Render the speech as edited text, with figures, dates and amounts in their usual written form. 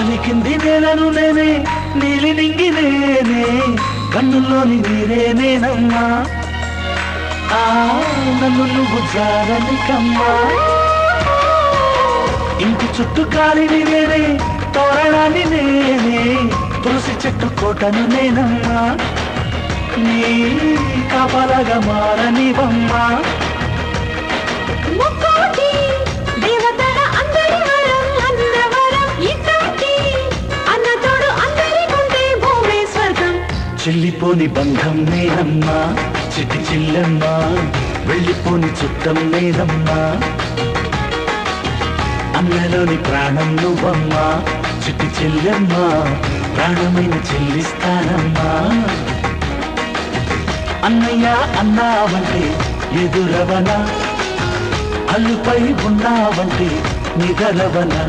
పలికింది నేలను నేనే నీలి నింగి నేనే కన్నుల్లోని నీరే నేనమ్మా నన్ను నువ్వు జారనికమ్మా ఇంటి చుట్టూ కాలిని నేనే తోరణాన్ని నేనే తులసి చెట్టు కోటను నేనమ్మా నీ కాపలాగా మారనివమ్మా చెల్లిపోని బంధం నేనమ్మా చిట్టి చిల్లమ్మా వెళ్ళిపోని చుట్టం నేనమ్మా అన్నలోని ప్రాణం నువ్వమ్మా చిట్టి చెల్లమ్మా ప్రాణమైన చెల్లిస్తానమ్మా అన్నయ్య అన్నావంటే ఎదురవనా అల్లుపై ఉన్నావంటే నిదరవనా